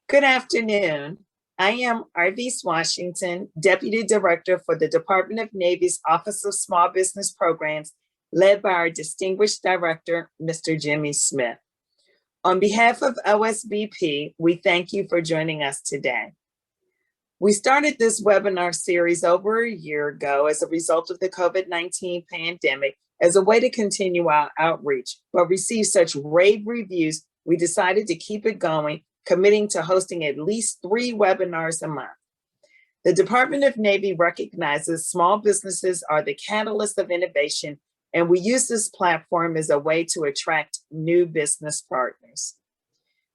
Good afternoon. I am Arvis Washington, Deputy Director for the Department of Navy's Office of Small Business Programs, led by our distinguished director, Mr. Jimmy Smith. On behalf of OSBP, we thank you for joining us today. We started this webinar series over a year ago as a result of the COVID-19 pandemic as a way to continue our outreach, but received such rave reviews, we decided to keep it going, committing to hosting at least 3 webinars a month. The Department of Navy recognizes small businesses are the catalyst of innovation, and we use this platform as a way to attract new business partners.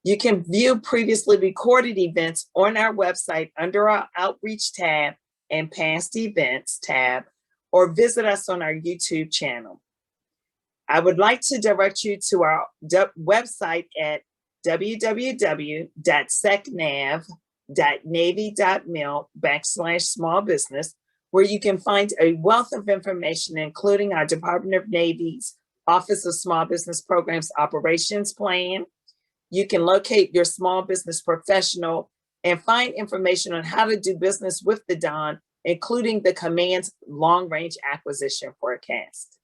You can view previously recorded events on our website under our Outreach tab and Past Events tab, or visit us on our YouTube channel. I would like to direct you to our website at www.secnav.navy.mil/small-business, where you can find a wealth of information, including our Department of Navy's Office of Small Business Programs Operations Plan. You can locate your small business professional and find information on how to do business with the DON, including the command's long-range acquisition forecast.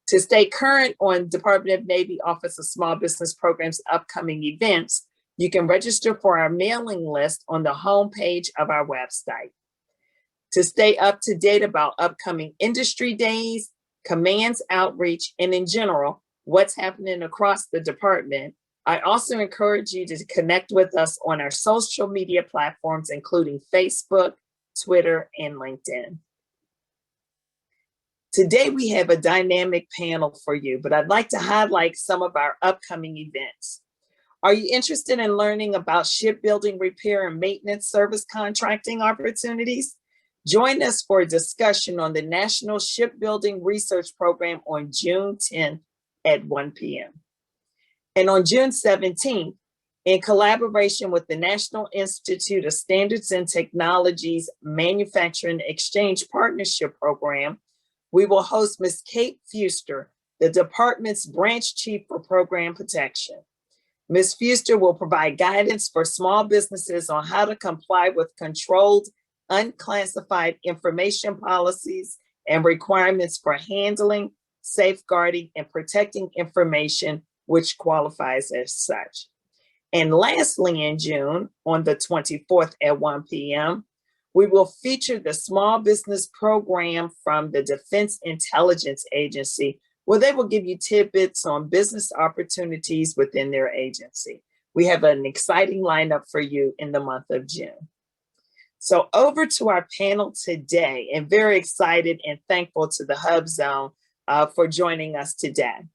To stay current on Department of Navy Office of Small Business Programs upcoming events, you can register for our mailing list on the homepage of our website. To stay up to date about upcoming industry days, commands outreach, and in general, what's happening across the department, I also encourage you to connect with us on our social media platforms, including Facebook, Twitter, and LinkedIn. Today, we have a dynamic panel for you, but I'd like to highlight some of our upcoming events. Are you interested in learning about shipbuilding repair and maintenance service contracting opportunities? Join us for a discussion on the National Shipbuilding Research Program on June 10th at 1 p.m. And on June 17th, in collaboration with the National Institute of Standards and Technology's Manufacturing Exchange Partnership Program, we will host Ms. Kate Fuster, the department's branch chief for program protection. Ms. Fuster will provide guidance for small businesses on how to comply with controlled, unclassified information policies and requirements for handling, safeguarding, and protecting information which qualifies as such. And lastly, in June, on the 24th at 1 p.m., we will feature the small business program from the Defense Intelligence Agency, where they will give you tidbits on business opportunities within their agency. We have an exciting lineup for you in the month of June. So over to our panel today, and very excited and thankful to the HUBZone for joining us today.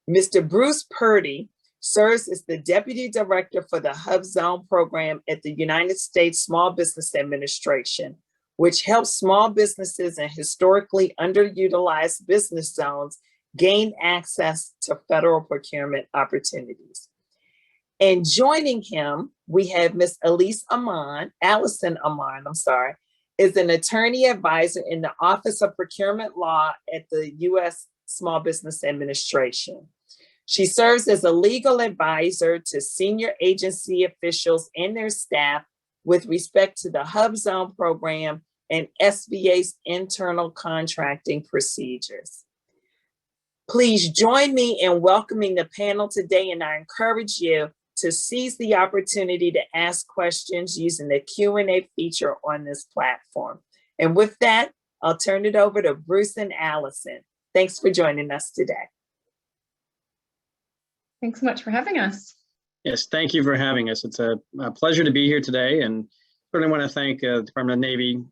Mr. Bruce Purdy serves as the Deputy Director for the HUBZone program at the United States Small Business Administration, which helps small businesses in historically underutilized business zones gain access to federal procurement opportunities. And joining him, we have Ms. Alison Amann, is an attorney advisor in the Office of Procurement Law at the U.S. Small Business Administration. She serves as a legal advisor to senior agency officials and their staff with respect to the HUBZone program and SBA's internal contracting procedures. Please join me in welcoming the panel today, and I encourage you to seize the opportunity to ask questions using the Q&A feature on this platform. And with that, I'll turn it over to Bruce and Alison. Thanks for joining us today. Thanks so much for having us. Yes, thank you for having us. It's a pleasure to be here today, and certainly want to thank the Department of Navy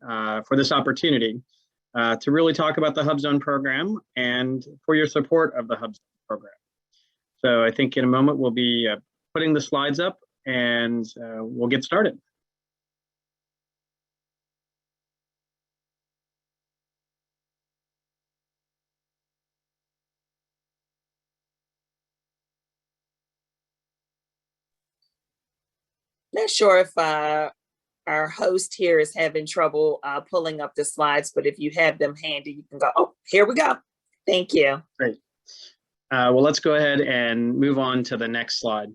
for this opportunity to really talk about the HUBZone program and for your support of the HUBZone program. So I think in a moment we'll be putting the slides up, and we'll get started. Not sure if our host here is having trouble pulling up the slides, but if you have them handy, you can go. Oh, here we go. Thank you. Great. Well, let's go ahead and move on to the next slide.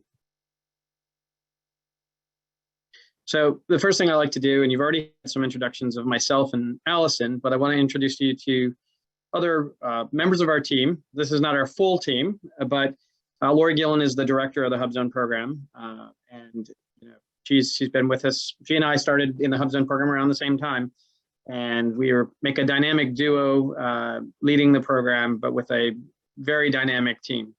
So the first thing I like to do, and you've already had some introductions of myself and Alison, but I want to introduce you to other members of our team. This is not our full team, but Lori Gillen is the director of the HUBZone program, and she's been with us. She and I started in the HUBZone program around the same time, and we make a dynamic duo leading the program, but with a very dynamic team.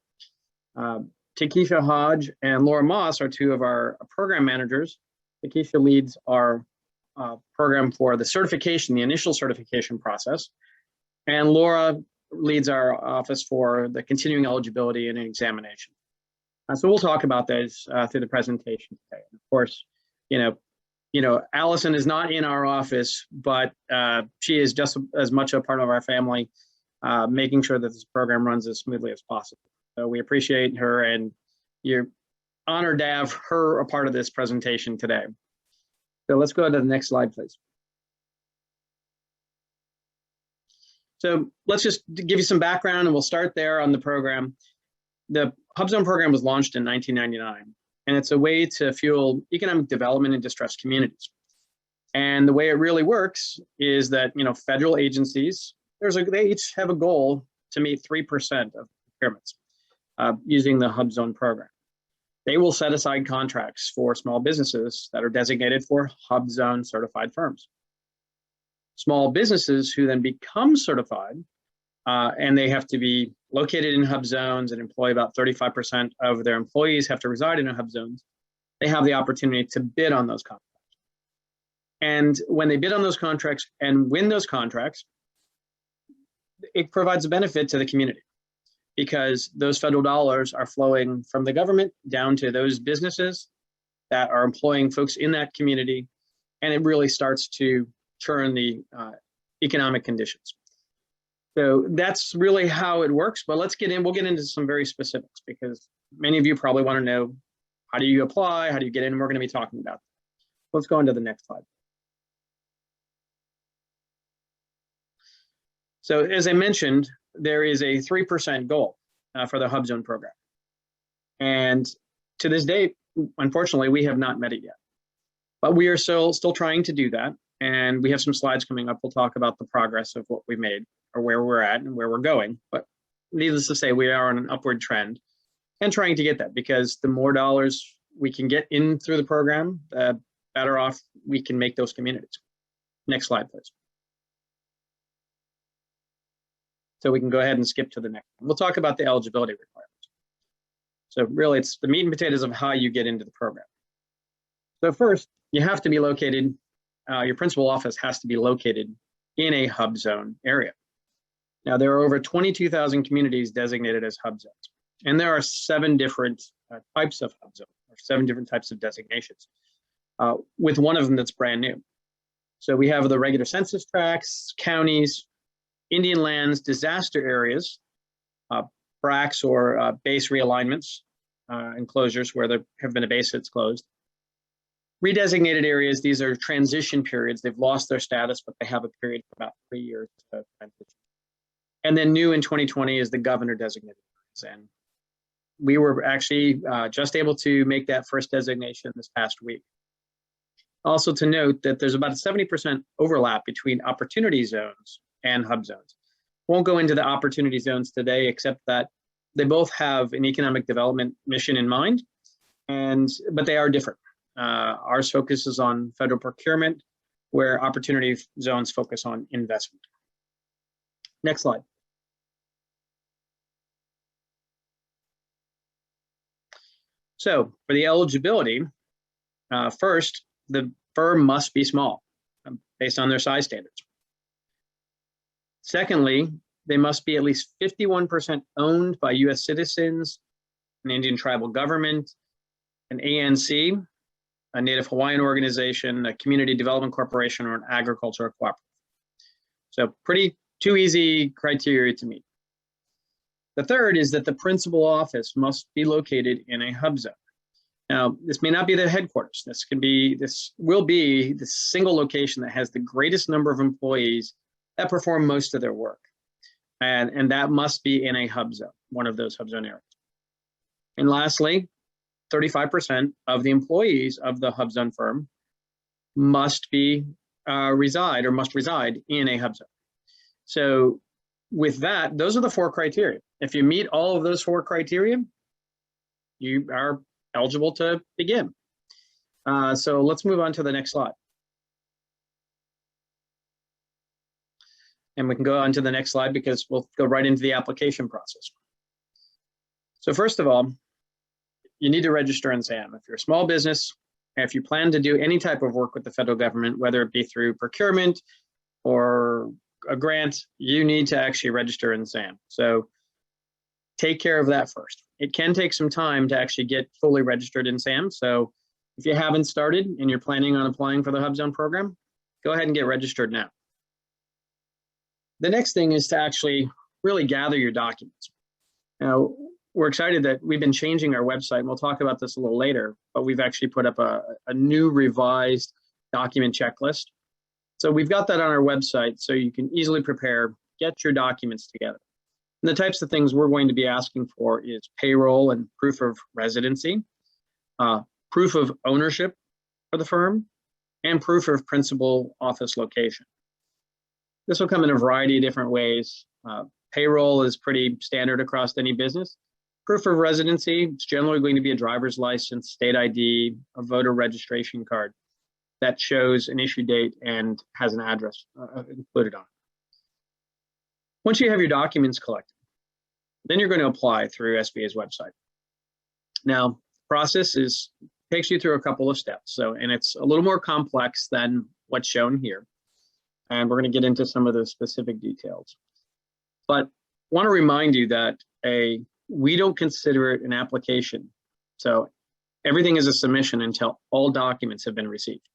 Takesha Hodge and Laura Moss are two of our program managers. Takesha leads our program for the certification, the initial certification process, and Laura leads our office for the continuing eligibility and examination. So we'll talk about those through the presentation today. Of course, Alison is not in our office, but she is just as much a part of our family, making sure that this program runs as smoothly as possible. So we appreciate her, and you're honored to have her a part of this presentation today. So let's go to the next slide, please. So let's just give you some background, and we'll start there on the program. The HUBZone program was launched in 1999, and it's a way to fuel economic development in distressed communities. And the way it really works is that, federal agencies, they each have a goal to meet 3% of procurements using the HUBZone program. They will set aside contracts for small businesses that are designated for HUBZone certified firms. Small businesses who then become certified, and they have to be located in HUBZones and employ about 35% of their employees have to reside in a HUBZones. They have the opportunity to bid on those contracts. And when they bid on those contracts and win those contracts, it provides a benefit to the community, because those federal dollars are flowing from the government down to those businesses that are employing folks in that community, and it really starts to turn the economic conditions. So that's really how it works, but we'll get into some very specifics, because many of you probably want to know, how do you apply, how do you get in, and we're going to be talking about that. Let's go on to the next slide. So as I mentioned, there is a 3% goal for the HUBZone program. And to this date, unfortunately, we have not met it yet. But we are still trying to do that. And we have some slides coming up. We'll talk about the progress of what we've made, or where we're at and where we're going. But needless to say, we are on an upward trend and trying to get that, because the more dollars we can get in through the program, the better off we can make those communities. Next slide, please. So we can go ahead and skip to the next one. We'll talk about the eligibility requirements. So really, it's the meat and potatoes of how you get into the program. So first, you have to be located, your principal office has to be located in a HUBZone area. Now, there are over 22,000 communities designated as HUBZones, and there are 7 different types of HUBZone, or 7 different types of designations, with one of them that's brand new. So we have the regular census tracts, counties, Indian lands, disaster areas, BRACs or base realignments, enclosures where there have been a base that's closed. Redesignated areas, these are transition periods. They've lost their status, but they have a period of about 3 years to transition. And then new in 2020 is the governor designated areas. And we were actually just able to make that first designation this past week. Also to note that there's about a 70% overlap between opportunity zones and HUBZones. Won't go into the opportunity zones today, except that they both have an economic development mission in mind, but they are different. Ours focuses on federal procurement, where opportunity zones focus on investment. Next slide. So for the eligibility, first, the firm must be small based on their size standards. Secondly, they must be at least 51% owned by U.S. citizens, an Indian tribal government, an ANC, a Native Hawaiian organization, a community development corporation, or an agricultural cooperative. So two easy criteria to meet. The third is that the principal office must be located in a HUBZone. Now, this may not be the headquarters. This will be the single location that has the greatest number of employees that perform most of their work. And that must be in a HUBZone, one of those HUBZone areas. And lastly, 35% of the employees of the HUBZone firm must reside in a HUBZone. So with that, those are the 4 criteria. If you meet all of those 4 criteria, you are eligible to begin. So let's move on to the next slide. And we can go on to the next slide because we'll go right into the application process. So first of all, you need to register in SAM. If you're a small business, and if you plan to do any type of work with the federal government, whether it be through procurement or a grant, you need to actually register in SAM. So take care of that first. It can take some time to actually get fully registered in SAM. So if you haven't started and you're planning on applying for the HUBZone program, go ahead and get registered now. The next thing is to actually really gather your documents. Now, we're excited that we've been changing our website, and we'll talk about this a little later, but we've actually put up a new revised document checklist. So we've got that on our website so you can easily prepare, get your documents together. And the types of things we're going to be asking for is payroll and proof of residency, proof of ownership for the firm, and proof of principal office location. This will come in a variety of different ways. Payroll is pretty standard across any business. Proof of residency, it's generally going to be a driver's license, state ID, a voter registration card that shows an issue date and has an address included on it. Once you have your documents collected, then you're going to apply through SBA's website. Now, the process takes you through a couple of steps. And it's a little more complex than what's shown here. And we're going to get into some of those specific details. But I want to remind you that we don't consider it an application. So everything is a submission until all documents have been received.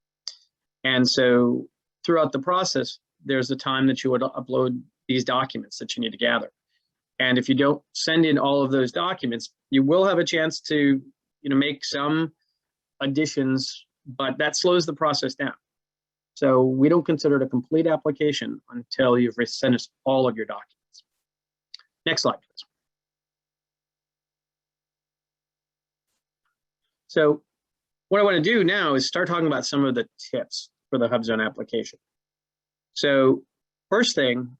And so throughout the process, there's a time that you would upload these documents that you need to gather. And if you don't send in all of those documents, you will have a chance to make some additions, but that slows the process down. So we don't consider it a complete application until you've sent us all of your documents. Next slide, please. So what I want to do now is start talking about some of the tips for the HUBZone application. So first thing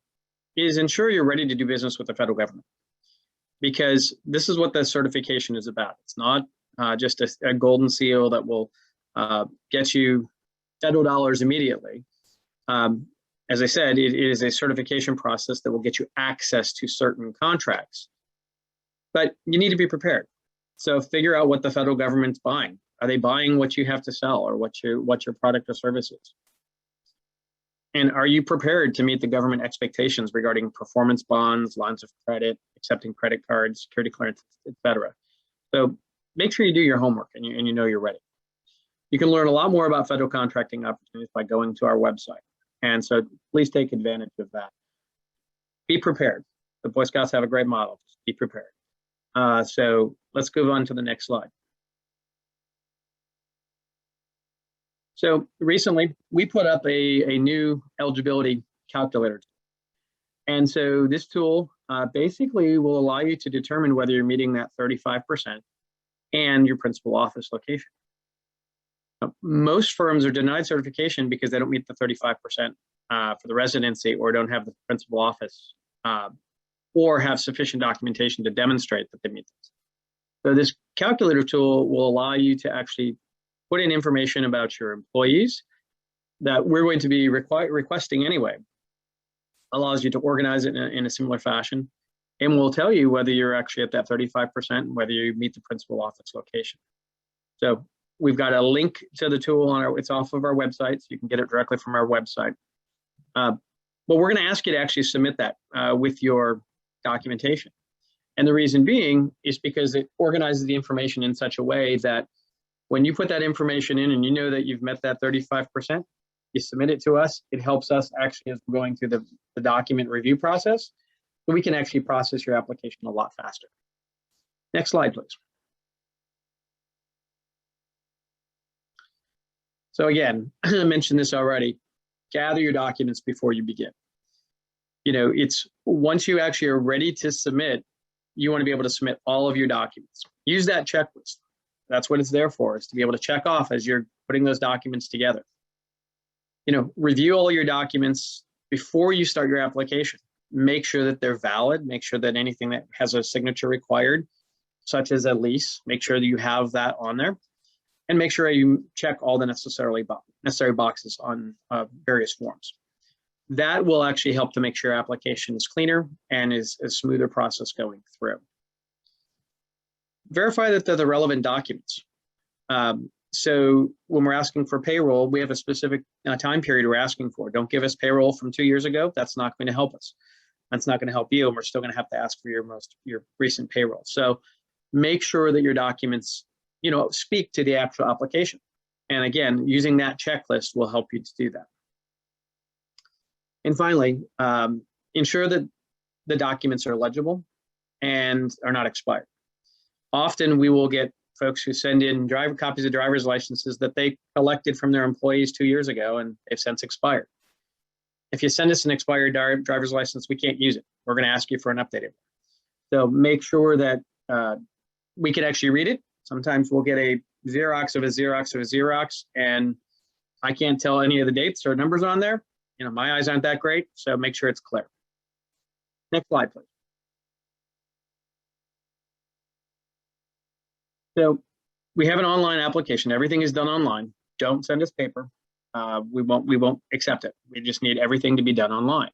is ensure you're ready to do business with the federal government, because this is what the certification is about. It's not just a golden seal that will get you federal dollars immediately. As I said, it is a certification process that will get you access to certain contracts, but you need to be prepared. So figure out what the federal government's buying. Are they buying what you have to sell, or what your product or service is? And are you prepared to meet the government expectations regarding performance bonds, lines of credit, accepting credit cards, security clearance, etc.? So make sure you do your homework and you know you're ready. You can learn a lot more about federal contracting opportunities by going to our website. And so please take advantage of that. Be prepared. The Boy Scouts have a great model. Just be prepared. So let's move on to the next slide. So recently, we put up a new eligibility calculator. And so this tool basically will allow you to determine whether you're meeting that 35% and your principal office location. Most firms are denied certification because they don't meet the 35% for the residency, or don't have the principal office, or have sufficient documentation to demonstrate that they meet this. So this calculator tool will allow you to actually put in information about your employees that we're going to be requesting anyway. Allows you to organize it in a similar fashion, and will tell you whether you're actually at that 35% and whether you meet the principal office location. So we've got a link to the tool it's off of our website, so you can get it directly from our website. But we're going to ask you to actually submit that with your documentation. And the reason being is because it organizes the information in such a way that when you put that information in and you know that you've met that 35%, you submit it to us. It helps us actually as we're going through the document review process, so we can actually process your application a lot faster. Next slide, please. So again, I mentioned this already, gather your documents before you begin. It's once you actually are ready to submit, you want to be able to submit all of your documents. Use that checklist. That's what it's there for, is to be able to check off as you're putting those documents together. review all your documents before you start your application. Make sure that they're valid. Make sure that anything that has a signature required, such as a lease, make sure that you have that on there. And make sure you check all the necessary boxes on various forms. That will actually help to make sure your application is cleaner and is a smoother process going through. Verify that they're the relevant documents. So when we're asking for payroll, we have a specific time period we're asking for. Don't give us payroll from 2 years ago. That's not going to help us. That's not going to help you, and we're still going to have to ask for your recent payroll. So make sure that your documents, speak to the actual application. And again, using that checklist will help you to do that. And finally, ensure that the documents are legible and are not expired. Often we will get folks who send in copies of driver's licenses that they collected from their employees 2 years ago and they've since expired. If you send us an expired driver's license, we can't use it. We're going to ask you for an updated one. So make sure that we can actually read it. Sometimes we'll get a Xerox of a Xerox of a Xerox, and I can't tell any of the dates or numbers on there. My eyes aren't that great, so make sure it's clear. Next slide, please. So we have an online application. Everything is done online. Don't send us paper. We won't accept it. We just need everything to be done online.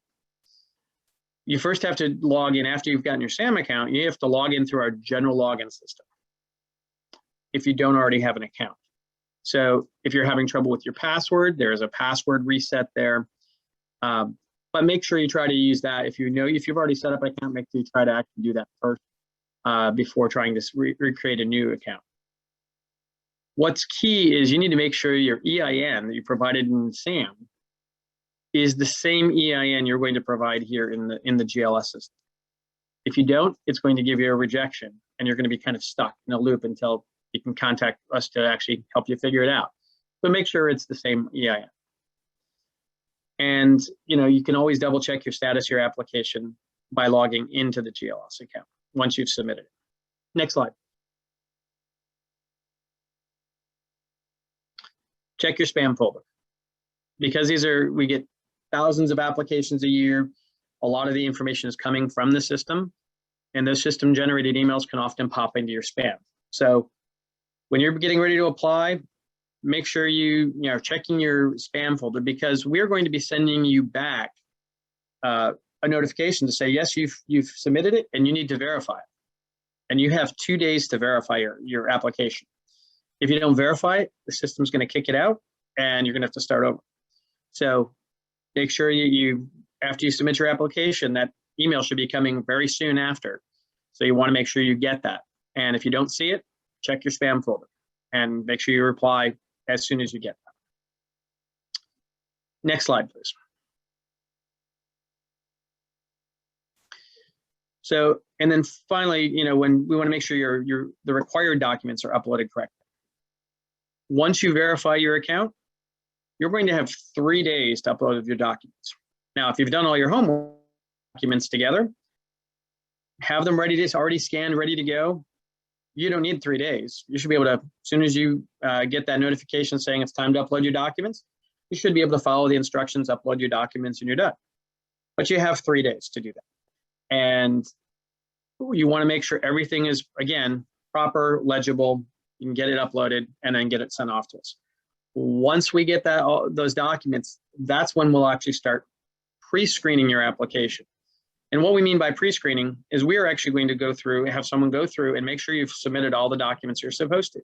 You first have to log in after you've gotten your SAM account. You have to log in through our general login system if you don't already have an account. So if you're having trouble with your password, there is a password reset there. But make sure you try to use that. If you've already set up an account, make sure you try to actually do that first before trying to recreate a new account. What's key is you need to make sure your EIN that you provided in SAM is the same EIN you're going to provide here in the GLS system. If you don't, it's going to give you a rejection, and you're going to be kind of stuck in a loop until you can contact us to actually help you figure it out. But make sure it's the same EIN. And you can always double check your status of your application by logging into the GLS account once you've submitted it. Next slide. Check your spam folder. Because we get thousands of applications a year, a lot of the information is coming from the system, and those system generated emails can often pop into your spam. So when you're getting ready to apply, make sure you are checking your spam folder, because we're going to be sending you back a notification to say, yes, you've submitted it and you need to verify it. And you have 2 days to verify your application. If you don't verify it, the system's going to kick it out and you're going to have to start over. So make sure after you submit your application, that email should be coming very soon after. So you want to make sure you get that. And if you don't see it, check your spam folder and make sure you reply as soon as you get that. Next slide, please. So, and then finally, when we want to make sure the required documents are uploaded correctly. Once you verify your account, you're going to have 3 days to upload your documents. Now, if you've done all your homework documents together, have them already scanned, ready to go. You don't need 3 days. You should be able to, as soon as you get that notification saying it's time to upload your documents, you should be able to follow the instructions, upload your documents, and you're done. But you have 3 days to do that. And you want to make sure everything is, again, proper, legible. You can get it uploaded and then get it sent off to us. Once we get those documents, that's when we'll actually start pre-screening your application. And what we mean by pre-screening is we are actually going to have someone go through and make sure you've submitted all the documents you're supposed to.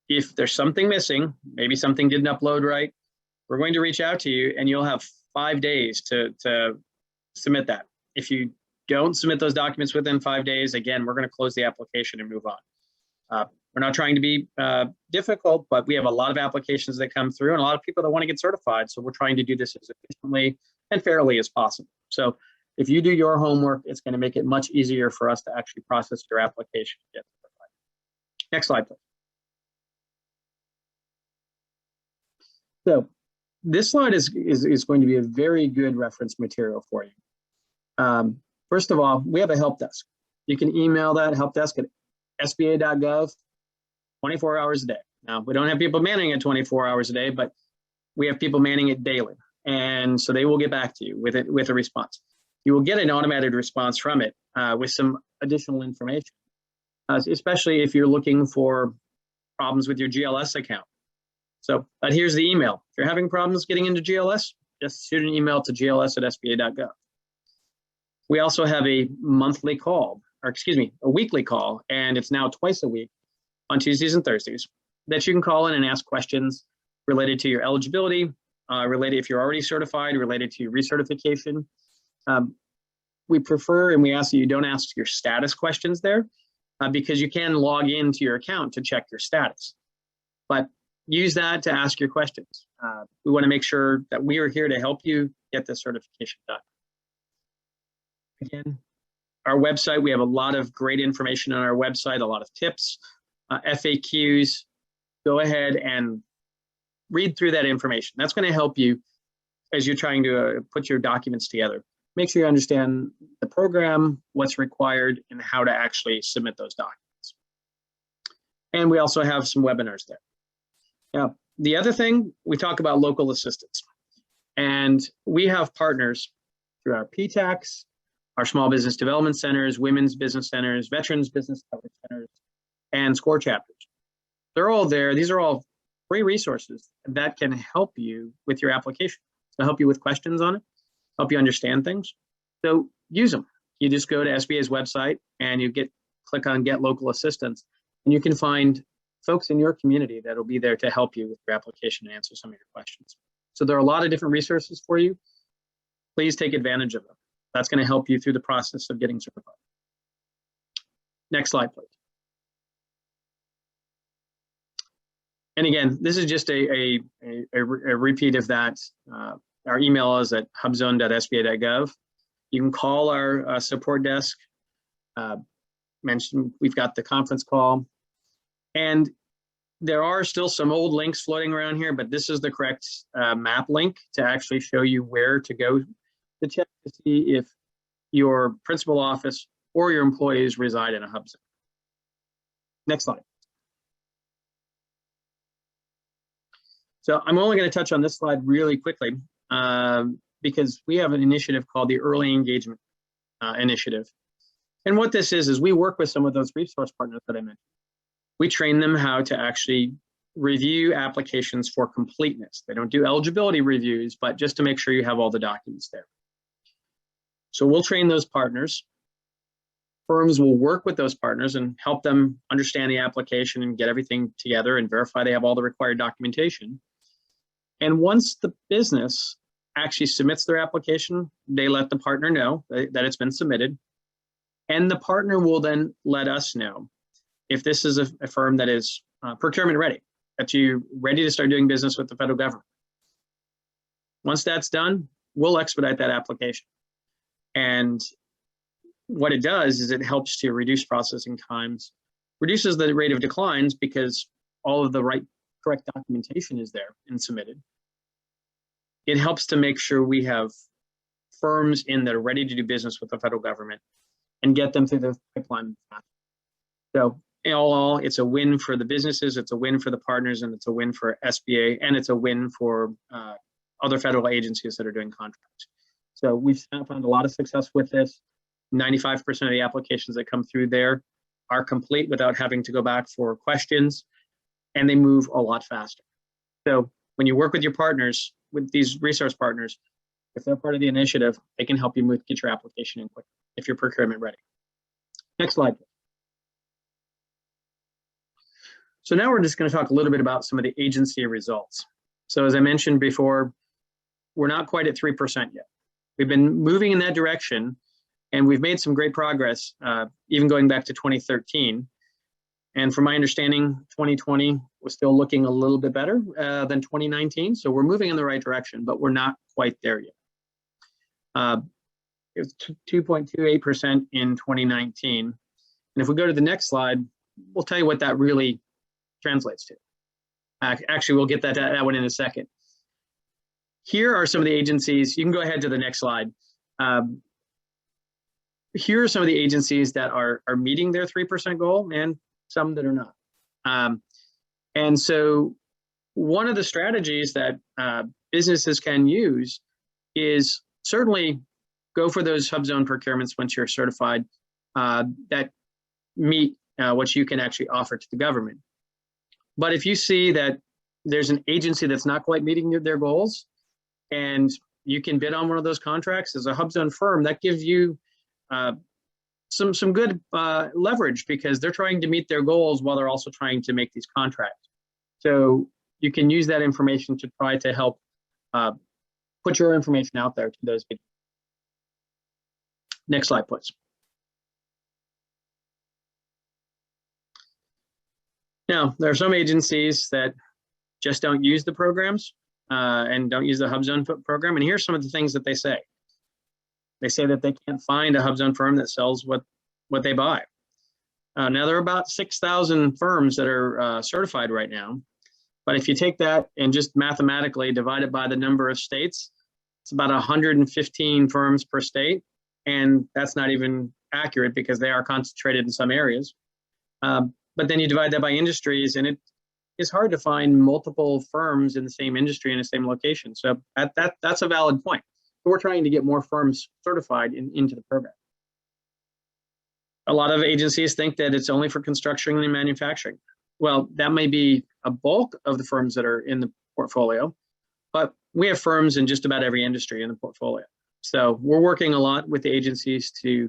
If there's something missing, maybe something didn't upload right, we're going to reach out to you and you'll have 5 days to submit that. If you don't submit those documents within 5 days, again, we're going to close the application and move on. We're not trying to be difficult, but we have a lot of applications that come through and a lot of people that want to get certified. So we're trying to do this as efficiently and fairly as possible. So if you do your homework, it's going to make it much easier for us to actually process your application. Next slide, please. So this slide is going to be a very good reference material for you. First of all, we have a help desk. You can email that help desk at SBA.gov 24 hours a day. Now, we don't have people manning it 24 hours a day, but we have people manning it daily. And so they will get back to you with a response. You will get an automated response from it with some additional information, especially if you're looking for problems with your GLS account. So here's the email. If you're having problems getting into GLS, just shoot an email to gls@sba.gov. We also have a monthly call, or excuse me, a weekly call, and it's now twice a week on Tuesdays and Thursdays that you can call in and ask questions related to your eligibility, related if you're already certified, related to your recertification. We prefer and we ask that you don't ask your status questions there because you can log into your account to check your status. But use that to ask your questions. We want to make sure that we are here to help you get the certification done. Again, our website, we have a lot of great information on our website, a lot of tips, FAQs. Go ahead and read through that information. That's going to help you as you're trying to put your documents together. Make sure you understand the program, what's required, and how to actually submit those documents. And we also have some webinars there. Now, the other thing, we talk about local assistance. And we have partners through our PTACs, our small business development centers, women's business centers, veterans business development centers, and SCORE chapters. They're all there. These are all free resources that can help you with your application. They'll help you with questions on it, help you understand things. So use them. You just go to SBA's website and you click on Get Local Assistance, and you can find folks in your community that will be there to help you with your application and answer some of your questions. So there are a lot of different resources for you. Please take advantage of them. That's going to help you through the process of getting certified. Next slide, please. And again, this is just a repeat of that. Our email is at hubzone.sba.gov. You can call our support desk. Mentioned we've got the conference call. And there are still some old links floating around here, but this is the correct map link to actually show you where to go to check to see if your principal office or your employees reside in a HUBZone. Next slide. So I'm only going to touch on this slide really quickly because we have an initiative called the Early Engagement Initiative. And what this is we work with some of those resource partners that I mentioned. We train them how to actually review applications for completeness. They don't do eligibility reviews, but just to make sure you have all the documents there. So we'll train those partners. Firms will work with those partners and help them understand the application and get everything together and verify they have all the required documentation. And once the business actually submits their application, they let the partner know that it's been submitted. And the partner will then let us know if this is a firm that is procurement ready, that you're ready to start doing business with the federal government. Once that's done, we'll expedite that application. And what it does is it helps to reduce processing times, reduces the rate of declines because all of the correct documentation is there and submitted. It helps to make sure we have firms in that are ready to do business with the federal government and get them through the pipeline. So in all, it's a win for the businesses, it's a win for the partners, and it's a win for SBA, and it's a win for other federal agencies that are doing contracts. So we've found a lot of success with this. 95% of the applications that come through there are complete without having to go back for questions, and they move a lot faster. So when you work with your partners, with these resource partners, if they're part of the initiative, they can help you get your application in quick if you're procurement ready. Next slide. So now we're just going to talk a little bit about some of the agency results. So as I mentioned before, we're not quite at 3% yet. We've been moving in that direction, and we've made some great progress, even going back to 2013. And from my understanding, 2020 was still looking a little bit better than 2019. So we're moving in the right direction, but we're not quite there yet. It was 2.28% in 2019. And if we go to the next slide, we'll tell you what that really translates to. Actually, we'll get that one in a second. Here are some of the agencies. You can go ahead to the next slide. Here are some of the agencies that are meeting their 3% goal and some that are not. And so one of the strategies that businesses can use is certainly go for those HUBZone procurements once you're certified that meet what you can actually offer to the government. But if you see that there's an agency that's not quite meeting their goals, and you can bid on one of those contracts as a HUBZone firm, that gives you some good leverage, because they're trying to meet their goals while they're also trying to make these contracts. So you can use that information to try to help put your information out there to those people. Next slide, please. Now, there are some agencies that just don't use the programs and don't use the HUBZone program. And here's some of the things that they say. They say that they can't find a HUBZone firm that sells what they buy. Now, there are about 6,000 firms that are certified right now. But if you take that and just mathematically divide it by the number of states, it's about 115 firms per state. And that's not even accurate, because they are concentrated in some areas. But then you divide that by industries, and it is hard to find multiple firms in the same industry in the same location. So that's a valid point. But we're trying to get more firms certified into the program. A lot of agencies think that it's only for construction and manufacturing. Well, that may be a bulk of the firms that are in the portfolio, but we have firms in just about every industry in the portfolio. So we're working a lot with the agencies to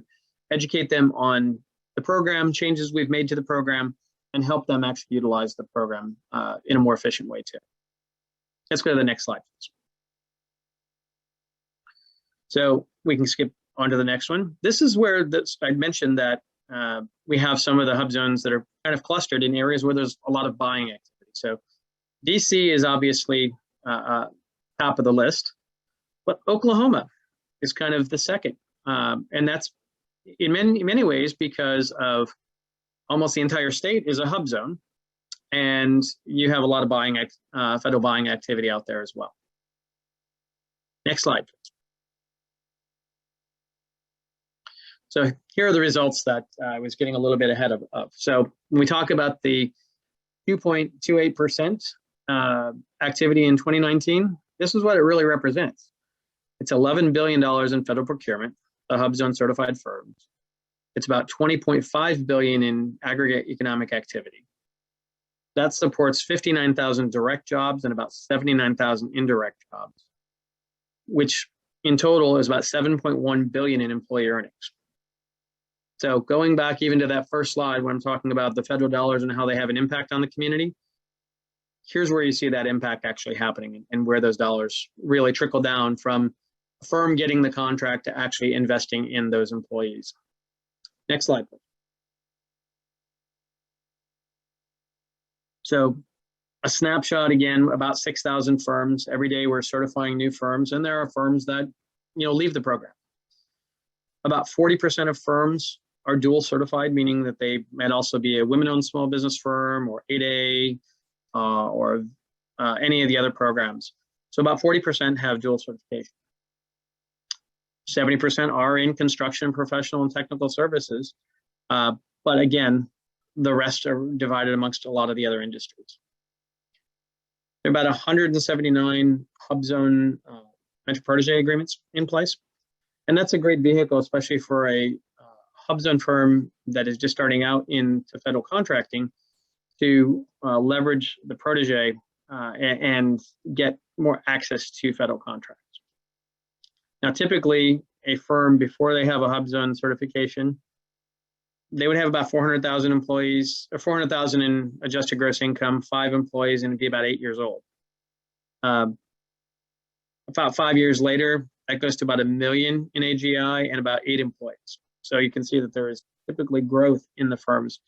educate them on the program, changes we've made to the program, and help them actually utilize the program in a more efficient way too. Let's go to the next slide, please. So we can skip on to the next one. This is where I mentioned that we have some of the HUBZones that are kind of clustered in areas where there's a lot of buying activity. So DC is obviously top of the list, but Oklahoma is kind of the second. And that's in many ways because of almost the entire state is a HUBZone, and you have a lot of federal buying activity out there as well. Next slide, please. So here are the results that I was getting a little bit ahead of. So when we talk about the 2.28% activity in 2019, this is what it really represents. It's $11 billion in federal procurement, the HUBZone certified firms. It's about $20.5 billion in aggregate economic activity. That supports 59,000 direct jobs and about 79,000 indirect jobs, which in total is about $7.1 billion in employee earnings. So going back even to that first slide when I'm talking about the federal dollars and how they have an impact on the community, here's where you see that impact actually happening and where those dollars really trickle down from a firm getting the contract to actually investing in those employees. Next slide, please. So a snapshot again, about 6,000 firms. Every day we're certifying new firms, and there are firms that leave the program. About 40% of firms are dual certified, meaning that they might also be a women-owned small business firm or 8A or any of the other programs. So about 40% have dual certification. 70% are in construction, professional, and technical services. But again, the rest are divided amongst a lot of the other industries. There are about 179 HUBZone mentor protege agreements in place. And that's a great vehicle, especially for a HUBZone firm that is just starting out into federal contracting to leverage the protege and get more access to federal contracts. Now, typically, a firm, before they have a HUBZone certification, they would have about 400,000 employees, or 400,000 in adjusted gross income, 5 employees, and it'd be about 8 years old. About 5 years later, that goes to about 1 million in AGI and about 8 employees. So you can see that there is typically growth in the firms.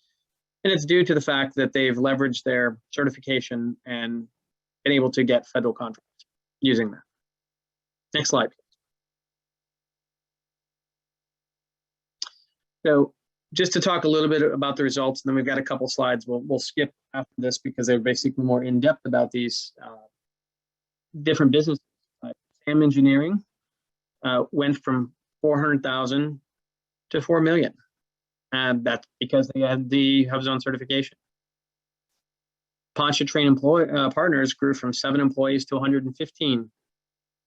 And it's due to the fact that they've leveraged their certification and been able to get federal contracts using that. Next slide, please. So just to talk a little bit about the results, and then we've got a couple slides we'll skip after this because they're basically more in-depth about these different businesses. SAM Engineering went from 400,000 to 4 million. And that's because they had the HUBZone certification. Pontchartrain partners grew from 7 employees to 115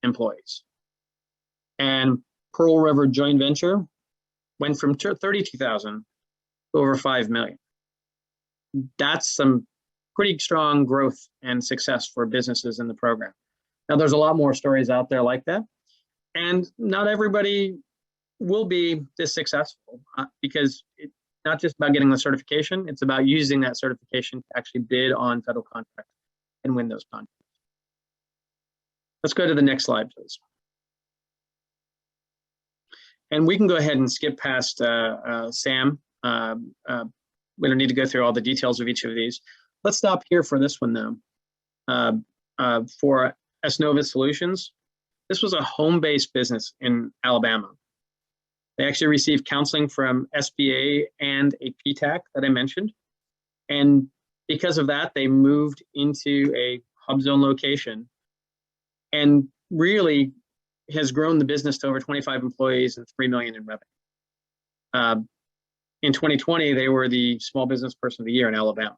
employees. And Pearl River joint venture went from 32,000 to over 5 million. That's some pretty strong growth and success for businesses in the program. Now, there's a lot more stories out there like that, and not everybody will be this successful because it's not just about getting the certification, it's about using that certification to actually bid on federal contracts and win those contracts. Let's go to the next slide, please. And we can go ahead and skip past Sam. We don't need to go through all the details of each of these. Let's stop here for this one though. For Esnova Solutions, this was a home-based business in Alabama. They actually received counseling from SBA and a PTAC that I mentioned. And because of that, they moved into a HUBZone location and really has grown the business to over 25 employees and 3 million in revenue. In 2020, they were the Small Business Person of the Year in Alabama.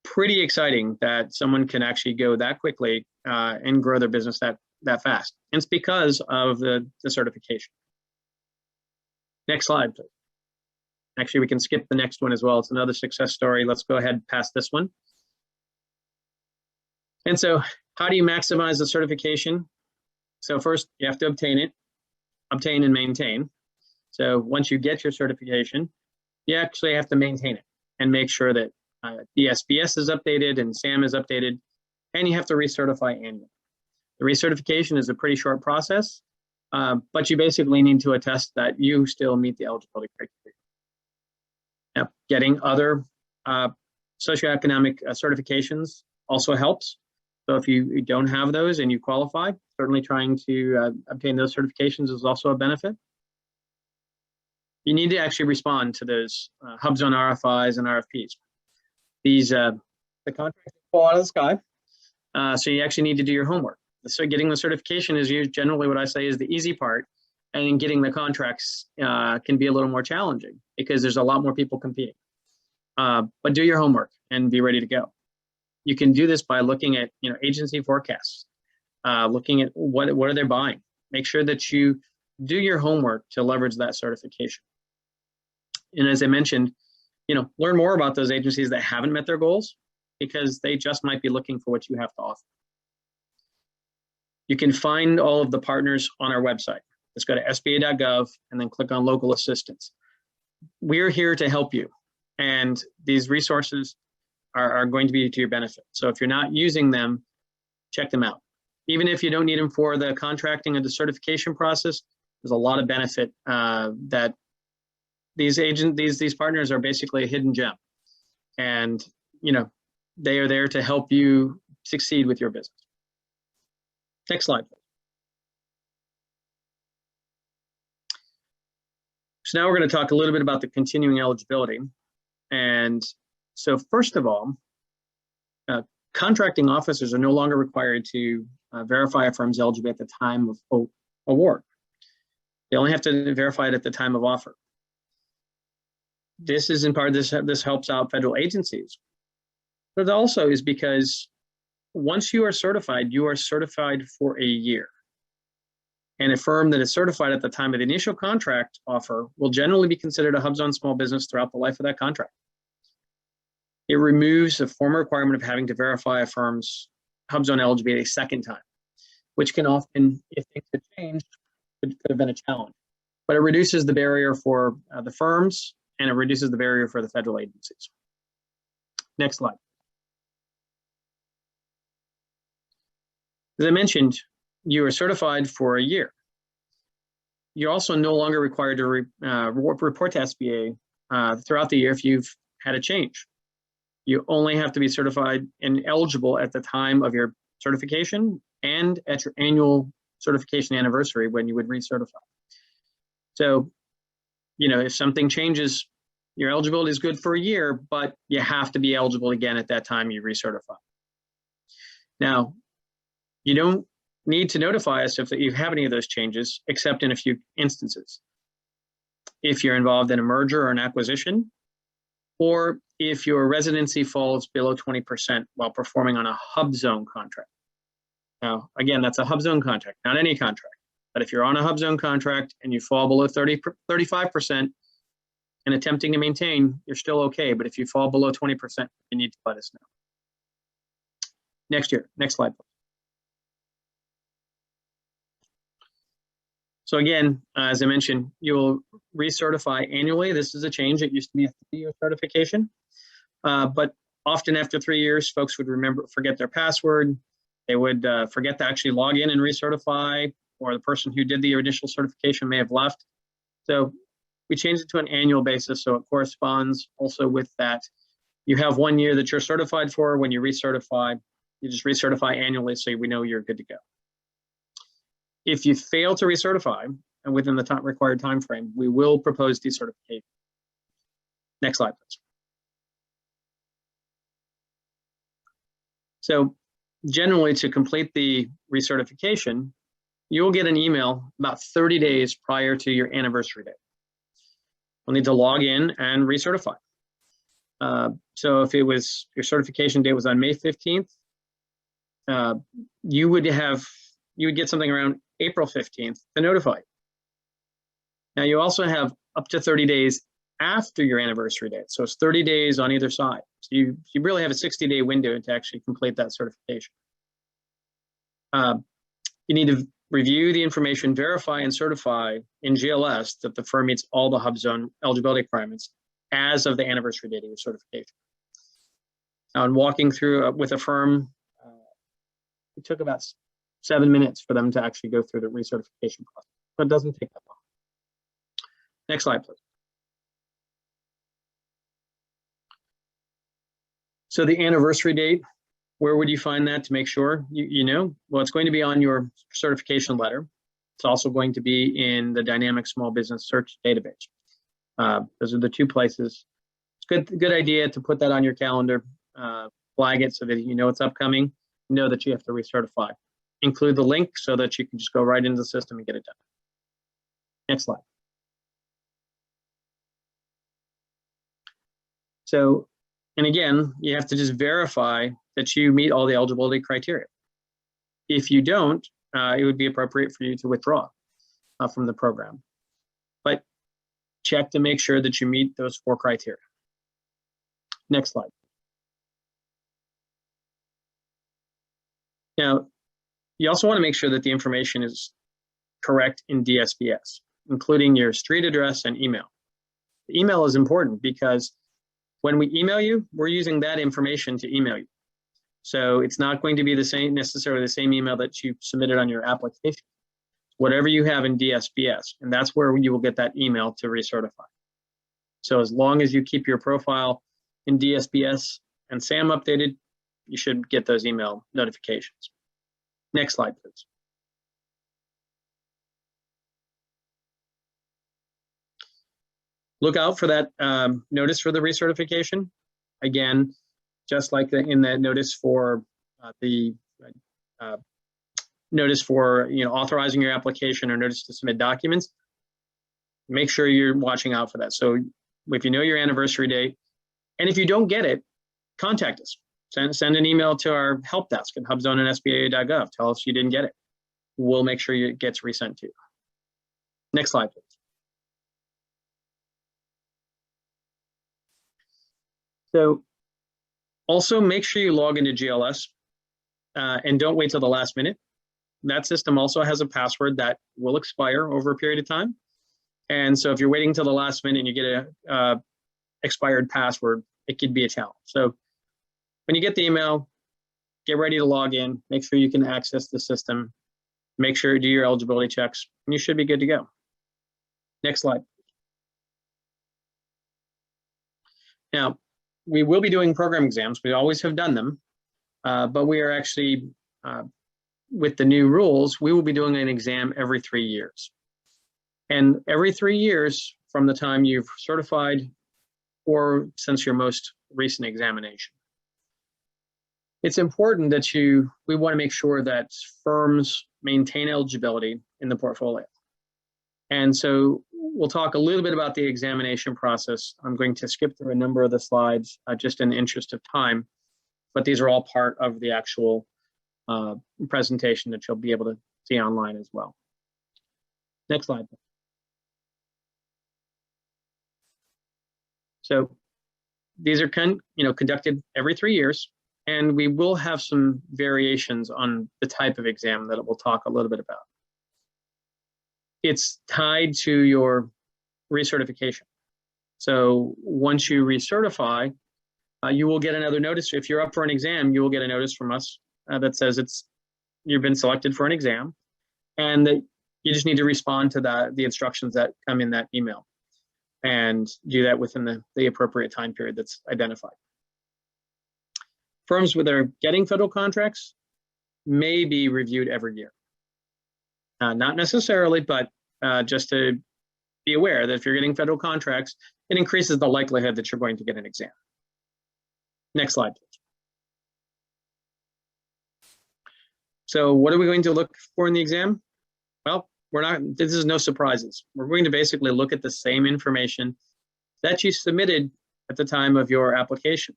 Pretty exciting that someone can actually go that quickly and grow their business that fast. And it's because of the certification. Next slide, please. Actually, we can skip the next one as well. It's another success story. Let's go ahead past this one. And so how do you maximize the certification? So first, you have to obtain and maintain. So once you get your certification, you actually have to maintain it and make sure that the SBS is updated and SAM is updated, and you have to recertify annually. The recertification is a pretty short process, but you basically need to attest that you still meet the eligibility criteria. Now, getting other socioeconomic certifications also helps. So if you don't have those and you qualify, certainly trying to obtain those certifications is also a benefit. You need to actually respond to those HUBZone RFIs and RFPs. These, the contracts fall out of the sky, so you actually need to do your homework. So getting the certification is generally what I say is the easy part, and getting the contracts can be a little more challenging because there's a lot more people competing. But do your homework and be ready to go. You can do this by looking at agency forecasts, looking at what are they buying. Make sure that you do your homework to leverage that certification. And as I mentioned, learn more about those agencies that haven't met their goals, because they just might be looking for what you have to offer. You can find all of the partners on our website. Just go to sba.gov and then click on local assistance. We're here to help you, and these resources are going to be to your benefit. So if you're not using them, check them out. Even if you don't need them for the contracting or the certification process, there's a lot of benefit that these partners are basically a hidden gem, and they are there to help you succeed with your business. Next slide, please. So now we're going to talk a little bit about the continuing eligibility. And so first of all, contracting officers are no longer required to verify a firm's eligibility at the time of award. They only have to verify it at the time of offer. This is in part, this helps out federal agencies, but it also is because once you are certified for a year. And a firm that is certified at the time of the initial contract offer will generally be considered a HUBZone small business throughout the life of that contract. It removes the former requirement of having to verify a firm's HUBZone eligibility a second time, which can often, if things have changed, could have been a challenge. But it reduces the barrier for the firms, and it reduces the barrier for the federal agencies. Next slide. As I mentioned, you are certified for a year. You're also no longer required to report to SBA throughout the year if you've had a change. You only have to be certified and eligible at the time of your certification and at your annual certification anniversary when you would recertify. So, if something changes, your eligibility is good for a year, but you have to be eligible again at that time you recertify. Now, you don't need to notify us if you have any of those changes, except in a few instances. If you're involved in a merger or an acquisition, or if your residency falls below 20% while performing on a HUBZone contract. Now, again, that's a HUBZone contract, not any contract. But if you're on a HUBZone contract and you fall below 35% and attempting to maintain, you're still okay. But if you fall below 20%, you need to let us know. Next slide, please. So again, as I mentioned, you will recertify annually. This is a change. It used to be a 3-year certification, but often after 3 years, folks would forget their password. They would forget to actually log in and recertify, or the person who did the initial certification may have left. So we changed it to an annual basis, so it corresponds also with that. You have 1 year that you're certified for. When you recertify, you just recertify annually, so we know you're good to go. If you fail to recertify and within the required time frame, we will propose decertification. Next slide, please. So generally, to complete the recertification, you will get an email about 30 days prior to your anniversary date. You'll need to log in and recertify. So if your certification date was on May 15th, you would get something around April 15th to notify you. Now you also have up to 30 days after your anniversary date. So it's 30 days on either side. So you really have a 60-day window to actually complete that certification. You need to review the information, verify and certify in GLS that the firm meets all the HUBZone eligibility requirements as of the anniversary date of your certification. Now, in walking through with a firm, it took about 7 minutes for them to actually go through the recertification process, but it doesn't take that long. Next slide, please. So the anniversary date, where would you find that to make sure you know? Well, it's going to be on your certification letter. It's also going to be in the Dynamic Small Business Search database. Those are the two places. It's good idea to put that on your calendar, flag it so that you know it's upcoming, know that you have to recertify. Include the link so that you can just go right into the system and get it done. Next slide. So, and again, you have to just verify that you meet all the eligibility criteria. If you don't, it would be appropriate for you to withdraw from the program. But check to make sure that you meet those 4 criteria. Next slide. Now, you also want to make sure that the information is correct in DSBS, including your street address and email. The email is important because when we email you, we're using that information to email you. So it's not going to be necessarily the same email that you submitted on your application. Whatever you have in DSBS, and that's where you will get that email to recertify. So as long as you keep your profile in DSBS and SAM updated, you should get those email notifications. Next slide, please. Look out for that notice for the recertification. Again, just like in the notice for authorizing your application or notice to submit documents, make sure you're watching out for that. So if you know your anniversary date, and if you don't get it, contact us. Send an email to our help desk at HUBZone and SBA.gov. Tell us you didn't get it. We'll make sure it gets resent to you. Next slide, please. So also make sure you log into GLS and don't wait till the last minute. That system also has a password that will expire over a period of time. And so if you're waiting till the last minute and you get a expired password, it could be a challenge. So when you get the email, get ready to log in, make sure you can access the system, make sure you do your eligibility checks, and you should be good to go. Next slide. Now, we will be doing program exams. We always have done them, but we are actually, with the new rules, we will be doing an exam every 3 years. And every 3 years from the time you've certified or since your most recent examination. It's important that we want to make sure that firms maintain eligibility in the portfolio. And so we'll talk a little bit about the examination process. I'm going to skip through a number of the slides just in the interest of time, but these are all part of the actual presentation that you'll be able to see online as well. Next slide. So these are conducted every 3 years, and we will have some variations on the type of exam that we'll talk a little bit about. It's tied to your recertification. So once you recertify, you will get another notice. If you're up for an exam, you will get a notice from us that says you've been selected for an exam, and that you just need to respond to the instructions that come in that email, and do that within the appropriate time period that's identified. Firms that are getting federal contracts may be reviewed every year. Not necessarily, but just to be aware that if you're getting federal contracts, it increases the likelihood that you're going to get an exam. Next slide, please. So what are we going to look for in the exam? Well, this is no surprises. We're going to basically look at the same information that you submitted at the time of your application,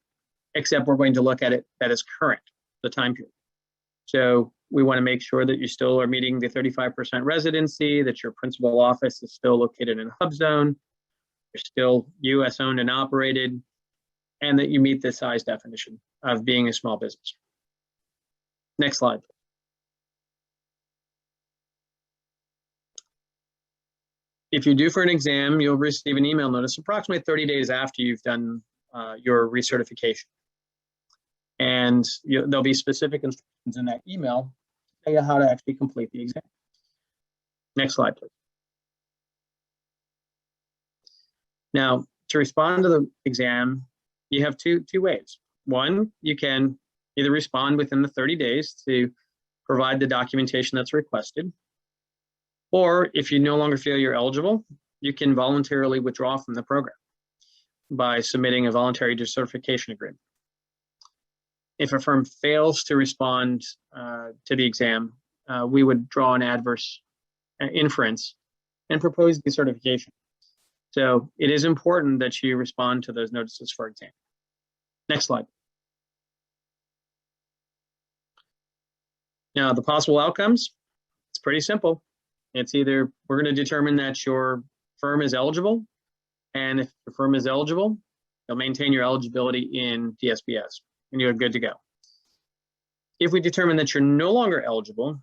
except we're going to look at it that is current, the time period. So we want to make sure that you still are meeting the 35% residency, that your principal office is still located in HUBZone, you're still US owned and operated, and that you meet the size definition of being a small business. Next slide. If you're due for an exam, you'll receive an email notice approximately 30 days after you've done your recertification. And there'll be specific instructions in that email to tell you how to actually complete the exam. Next slide, please. Now, to respond to the exam, you have two ways. One, you can either respond within the 30 days to provide the documentation that's requested, or if you no longer feel you're eligible, you can voluntarily withdraw from the program by submitting a voluntary decertification agreement. If a firm fails to respond to the exam, we would draw an adverse inference and propose decertification. So it is important that you respond to those notices for exam. Next slide. Now, the possible outcomes, it's pretty simple. It's either we're going to determine that your firm is eligible, and if the firm is eligible, you'll maintain your eligibility in DSBS, and you're good to go. If we determine that you're no longer eligible,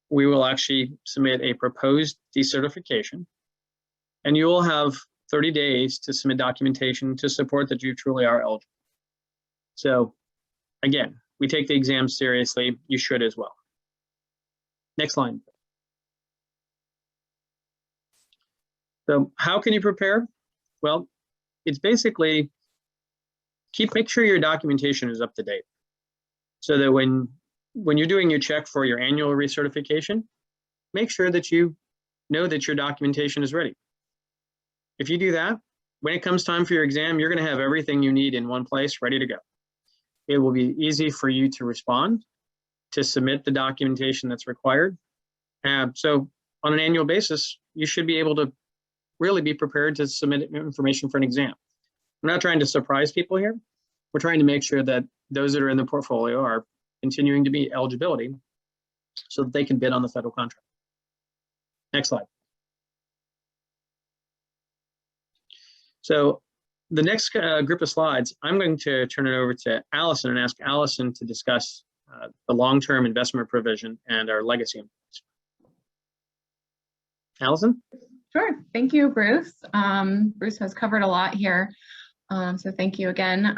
we will actually submit a proposed decertification, and you will have 30 days to submit documentation to support that you truly are eligible. So again, we take the exam seriously. You should as well. Next line. So how can you prepare? Well, it's basically make sure your documentation is up to date, so that when you're doing your check for your annual recertification, make sure that you know that your documentation is ready. If you do that, when it comes time for your exam, you're going to have everything you need in one place ready to go. It will be easy for you to respond, to submit the documentation that's required. So on an annual basis, you should be able to really be prepared to submit information for an exam. I'm not trying to surprise people here. We're trying to make sure that those that are in the portfolio are continuing to meet eligibility so that they can bid on the federal contract. Next slide. So the next group of slides, I'm going to turn it over to Alison and ask Alison to discuss the long-term investment provision and our legacy. Alison? Sure. Thank you, Bruce. Bruce has covered a lot here. So thank you again.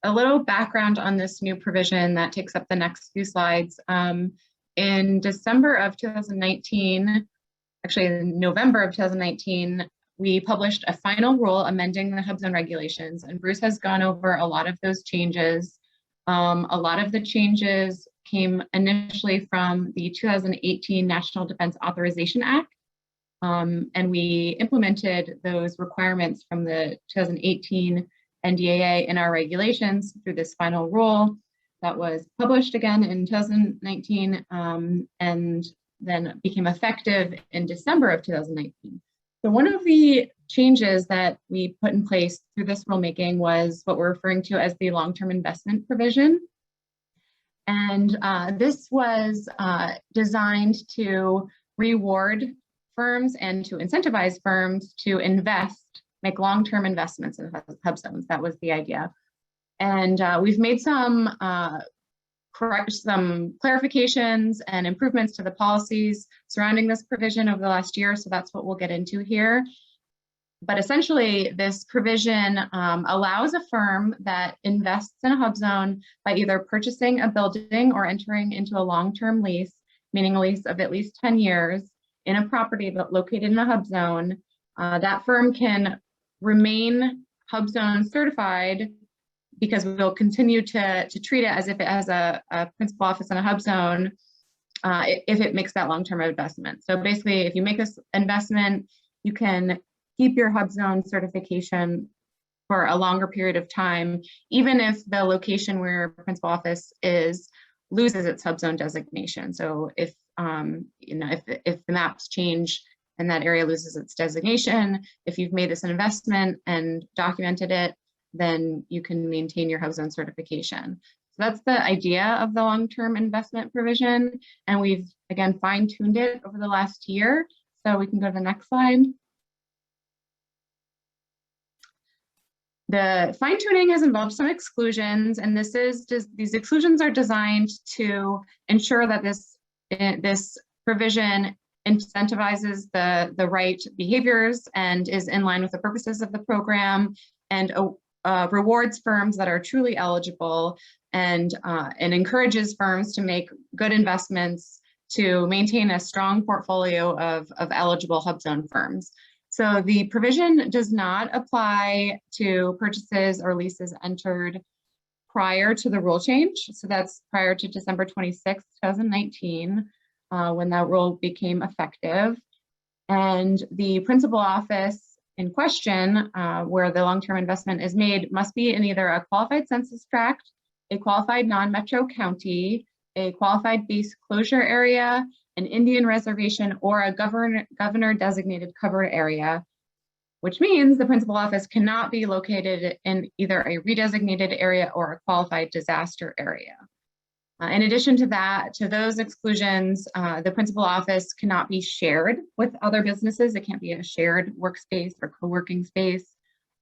A little background on this new provision that takes up the next few slides. In December of 2019, actually in November of 2019, we published a final rule amending the HUBZone regulations, and Bruce has gone over a lot of those changes. A lot of the changes came initially from the 2018 National Defense Authorization Act, and we implemented those requirements from the 2018 NDAA in our regulations through this final rule that was published again in 2019 and then became effective in December of 2019. So one of the changes that we put in place through this rulemaking was what we're referring to as the long-term investment provision. And this was designed to reward firms and to incentivize firms to invest, make long-term investments in HUBZones. That was the idea. And we've made some clarifications and improvements to the policies surrounding this provision over the last year. So that's what we'll get into here. But essentially, this provision allows a firm that invests in a HUBZone by either purchasing a building or entering into a long-term lease, meaning a lease of at least 10 years in a property located in a HUBZone. That firm can remain HUBZone certified because we'll continue to treat it as if it has a principal office in a HUBZone if it makes that long-term investment. So basically, if you make this investment, you can keep your HUBZone certification for a longer period of time, even if the location where your principal office is loses its HUBZone designation. So if if the maps change and that area loses its designation, if you've made this an investment and documented it, then you can maintain your HUBZone certification. So that's the idea of the long-term investment provision, and we've again fine-tuned it over the last year. So we can go to the next slide. The fine-tuning has involved some exclusions, and these exclusions are designed to ensure that this provision incentivizes the right behaviors and is in line with the purposes of the program, and rewards firms that are truly eligible, and encourages firms to make good investments to maintain a strong portfolio of eligible HUBZone firms. So the provision does not apply to purchases or leases entered prior to the rule change. So that's prior to December 26, 2019, when that rule became effective. And the principal office in question, where the long-term investment is made, must be in either a qualified census tract, a qualified non-metro county, a qualified base closure area, an Indian reservation, or a governor designated covered area, which means the principal office cannot be located in either a redesignated area or a qualified disaster area. In addition to that, to those exclusions, the principal office cannot be shared with other businesses. It can't be a shared workspace or co-working space.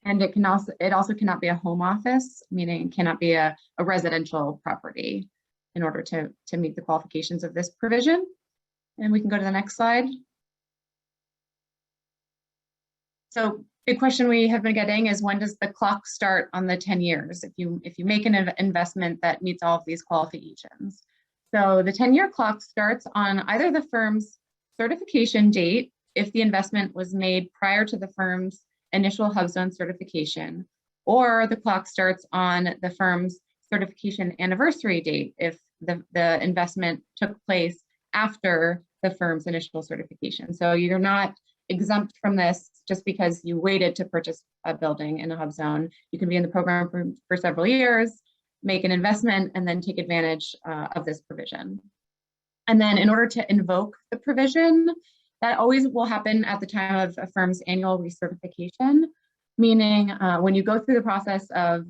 And it also cannot be a home office, meaning it cannot be a residential property in order to meet the qualifications of this provision. And we can go to the next slide. So big question we have been getting is, when does the clock start on the 10 years if you make an investment that meets all of these qualifications? So the 10-year clock starts on either the firm's certification date, if the investment was made prior to the firm's initial HUBZone certification, or the clock starts on the firm's certification anniversary date, if the investment took place after the firm's initial certification. So you're not exempt from this just because you waited to purchase a building in a HUBZone. You can be in the program for several years, make an investment, and then take advantage of this provision. And then in order to invoke the provision, that always will happen at the time of a firm's annual recertification, meaning when you go through the process of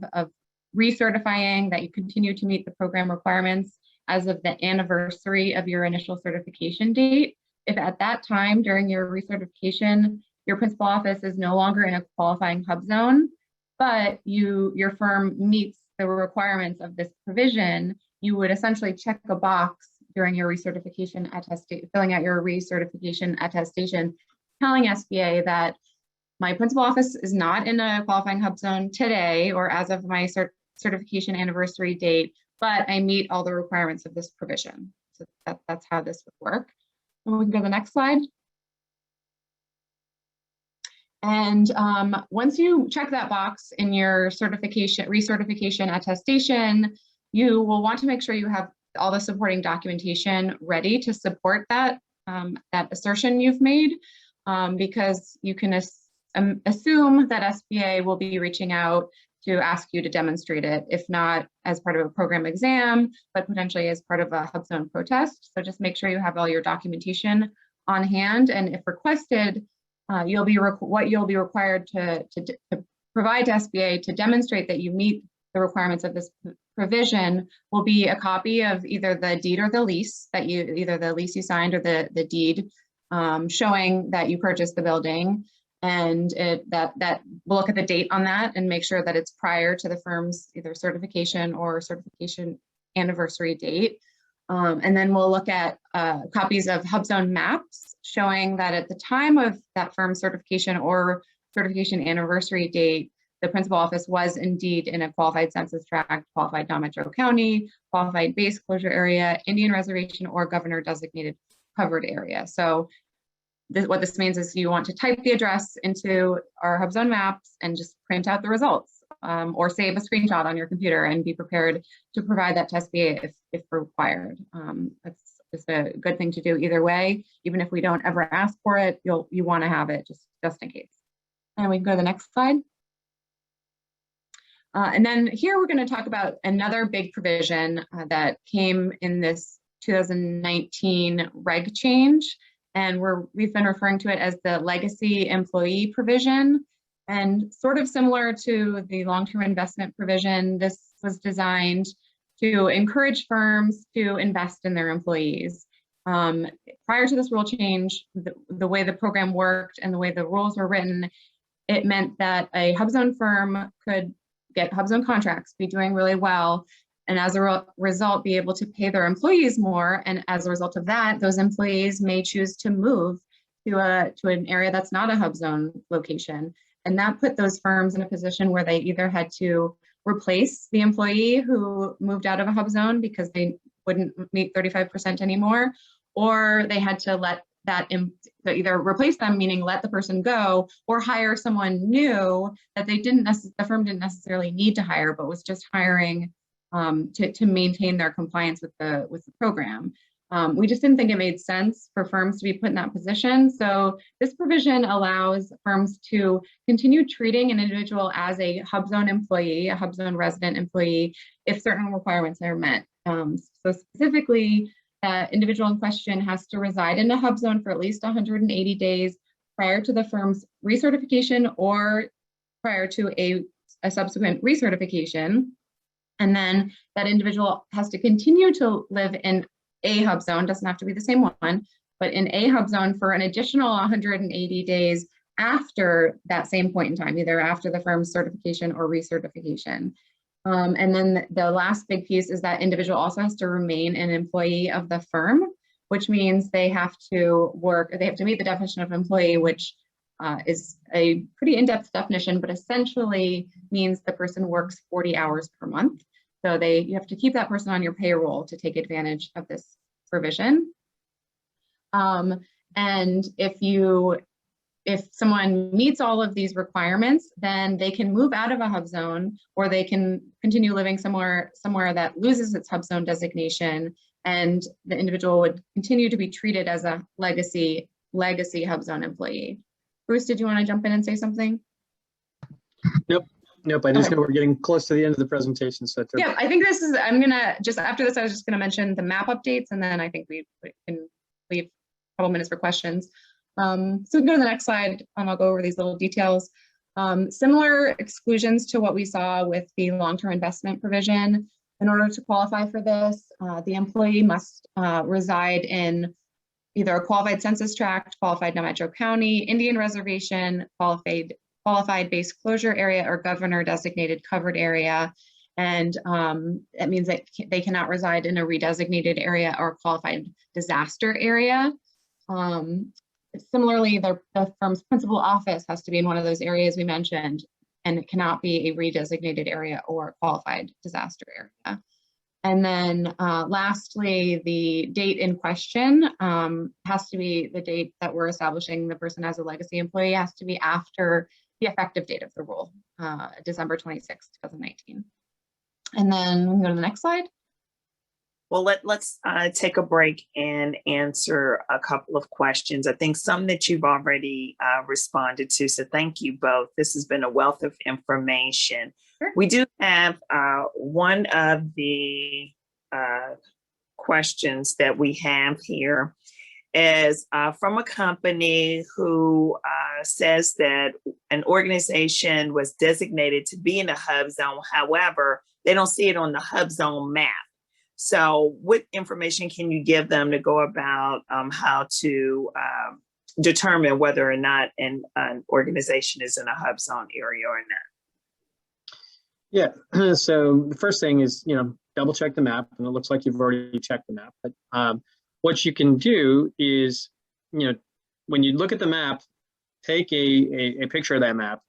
recertifying that you continue to meet the program requirements as of the anniversary of your initial certification date. If at that time during your recertification, your principal office is no longer in a qualifying HUBZone, but your firm meets the requirements of this provision, you would essentially check a box during your recertification attestation, filling out your recertification attestation, telling SBA that my principal office is not in a qualifying HUBZone today or as of my certification anniversary date, but I meet all the requirements of this provision. So that's how this would work. And we can go to the next slide. And once you check that box in your recertification attestation, you will want to make sure you have all the supporting documentation ready to support that, that assertion you've made, because you can assume that SBA will be reaching out to ask you to demonstrate it, if not as part of a program exam, but potentially as part of a HUBZone protest. So just make sure you have all your documentation on hand, and if requested, what you'll be required to provide to SBA to demonstrate that you meet the requirements of this provision will be a copy of either the deed or the lease that either the lease you signed or the deed showing that you purchased the building, and that we'll look at the date on that and make sure that it's prior to the firm's either certification or certification anniversary date. And then we'll look at copies of HUBZone maps showing that at the time of that firm's certification or certification anniversary date, the principal office was indeed in a qualified census tract, qualified non-metro county, qualified base closure area, Indian reservation, or governor designated covered area. So what this means is you want to type the address into our HUBZone maps and just print out the results, or save a screenshot on your computer and be prepared to provide that to SBA if required. That's just a good thing to do either way. Even if we don't ever ask for it, you want to have it just in case. And we can go to the next slide. And then here we're going to talk about another big provision that came in this 2019 reg change, and we've been referring to it as the legacy employee provision. And sort of similar to the long-term investment provision, this was designed to encourage firms to invest in their employees. Prior to this rule change, the way the program worked and the way the rules were written, it meant that a HUBZone firm could get HUBZone contracts, be doing really well, and as a result be able to pay their employees more. And as a result of that, those employees may choose to move to an area that's not a HUBZone location. And that put those firms in a position where they either had to replace the employee who moved out of a HUBZone because they wouldn't meet 35% anymore, or they had to let either replace them, meaning let the person go, or hire someone new that the firm didn't necessarily need to hire, but was just hiring to maintain their compliance with the program. We just didn't think it made sense for firms to be put in that position. So this provision allows firms to continue treating an individual as a HUBZone employee, a HUBZone resident employee, if certain requirements are met. So specifically, individual in question has to reside in a HUBZone for at least 180 days prior to the firm's recertification or prior to a subsequent recertification. And then that individual has to continue to live in a HUBZone, doesn't have to be the same one, but in a HUBZone for an additional 180 days after that same point in time, either after the firm's certification or recertification. And then the last big piece is that individual also has to remain an employee of the firm, which means they have to meet the definition of employee, which is a pretty in-depth definition, but essentially means the person works 40 hours per month. So you have to keep that person on your payroll to take advantage of this provision. And if someone meets all of these requirements, then they can move out of a HUBZone, or they can continue living somewhere that loses its HUBZone designation, and the individual would continue to be treated as a legacy HUBZone employee. Bruce, did you want to jump in and say something? Nope. I just know we're getting close to the end of the presentation. So yeah, I think I'm gonna after this, I was just gonna mention the map updates, and then I think we can leave a couple minutes for questions. So we can go to the next slide, and I'll go over these little details. Similar exclusions to what we saw with the long-term investment provision. In order to qualify for this, the employee must reside in either a qualified census tract, qualified non-metro county, Indian reservation, qualified base closure area, or governor designated covered area. And that means that they cannot reside in a redesignated area or qualified disaster area. Similarly, the firm's principal office has to be in one of those areas we mentioned, and it cannot be a redesignated area or a qualified disaster area. And then lastly, the date in question has to be the date that we're establishing the person as a legacy employee, has to be after the effective date of the rule, December 26, 2019. And then we can go to the next slide. Well, let's take a break and answer a couple of questions. I think some that you've already responded to, so thank you both. This has been a wealth of information. Sure. We do have one of the questions that we have here is from a company who says that an organization was designated to be in a HUB zone. However, they don't see it on the HUBZone map. So what information can you give them to go about how to determine whether or not an organization is in a HUB zone area or not? Yeah, so the first thing is, double check the map, and it looks like you've already checked the map. But what you can do is, when you look at the map, take a picture of that map.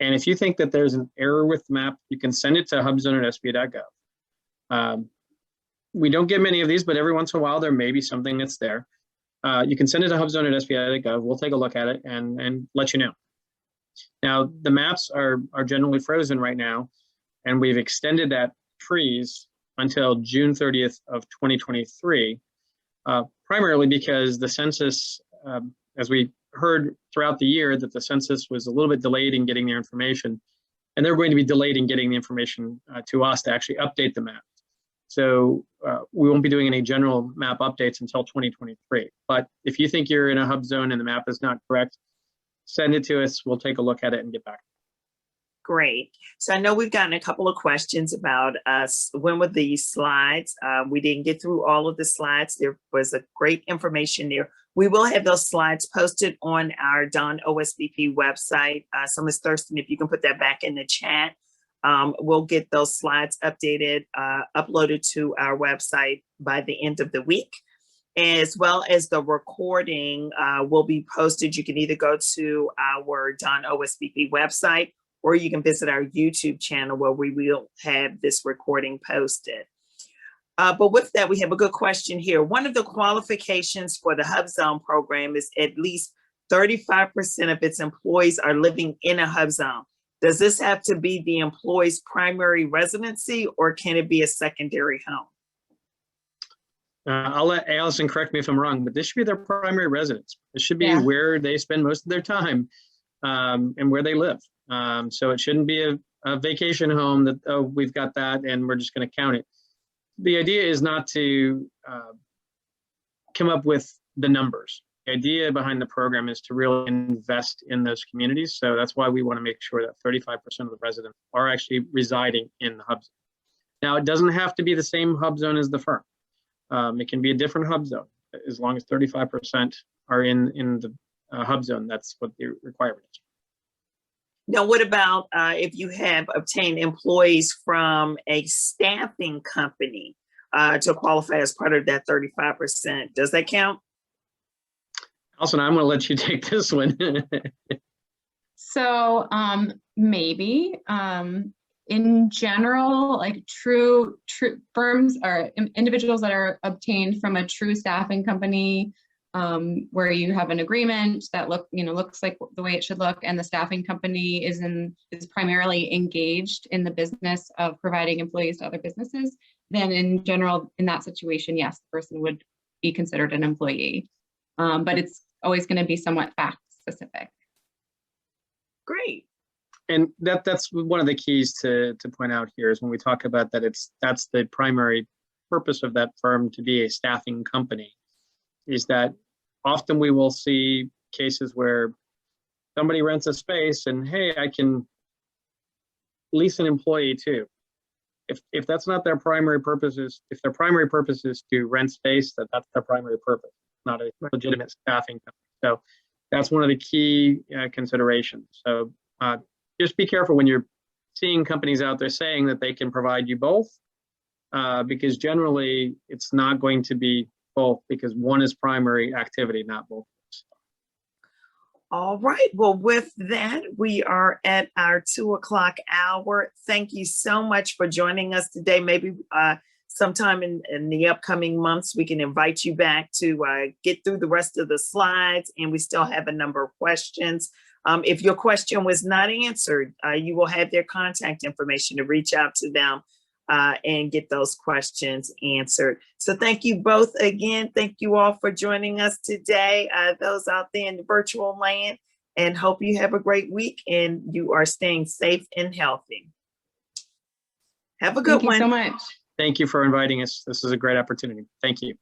And if you think that there's an error with the map, you can send it to HUBZone@SBA.gov. We don't get many of these, but every once in a while, there may be something that's there. You can send it to HUBZone@SBA.gov. We'll take a look at it and let you know. Now, the maps are generally frozen right now, and we've extended that freeze until June 30th of 2023, primarily because the census, as we heard throughout the year, that the census was a little bit delayed in getting their information, and they're going to be delayed in getting the information to us to actually update the map. So we won't be doing any general map updates until 2023. But if you think you're in a HUB zone and the map is not correct, send it to us. We'll take a look at it and get back. Great. So I know we've gotten a couple of questions about us. When were these slides? We didn't get through all of the slides. There was a great information there. We will have those slides posted on our Don OSBP website. So Ms. Thurston, if you can put that back in the chat, we'll get those slides updated, uploaded to our website by the end of the week, as well as the recording will be posted. You can either go to our Don OSBP website, or you can visit our YouTube channel where we will have this recording posted. But with that, we have a good question here. One of the qualifications for the HUBZone program is at least 35% of its employees are living in a HUB zone. Does this have to be the employee's primary residency, or can it be a secondary home? I'll let Alison correct me if I'm wrong, but this should be their primary residence. This should be where they spend most of their time and where they live. So it shouldn't be a vacation home that, oh, we've got that and we're just going to count it. The idea is not to come up with the numbers. The idea behind the program is to really invest in those communities. So that's why we want to make sure that 35% of the residents are actually residing in the HUB zone. Now, it doesn't have to be the same HUB zone as the firm. It can be a different HUB zone. As long as 35% are in the HUB zone, that's what the requirement is. Now, what about if you have obtained employees from a staffing company to qualify as part of that 35%? Does that count? Alison, I'm going to let you take this one. So maybe in general, like true firms or individuals that are obtained from a true staffing company, where you have an agreement that looks like the way it should look, and the staffing company is primarily engaged in the business of providing employees to other businesses, then in general, in that situation, yes, the person would be considered an employee. But it's always going to be somewhat fact specific. Great. And that's one of the keys to point out here is when we talk about that, that's the primary purpose of that firm to be a staffing company, is that often we will see cases where somebody rents a space and, hey, I can lease an employee too. If that's not their primary purpose, if their primary purpose is to rent space, that's their primary purpose, not a legitimate staffing company. So that's one of the key considerations. So just be careful when you're seeing companies out there saying that they can provide you both, because generally it's not going to be both, because one is primary activity, not both. All right. Well, with that, we are at our 2 o'clock hour. Thank you so much for joining us today. Maybe sometime in the upcoming months, we can invite you back to get through the rest of the slides, and we still have a number of questions. If your question was not answered, you will have their contact information to reach out to them and get those questions answered. So thank you both again. Thank you all for joining us today, those out there in the virtual land, and hope you have a great week and you are staying safe and healthy. Have a good one. Thank you so much. Thank you for inviting us. This is a great opportunity. Thank you.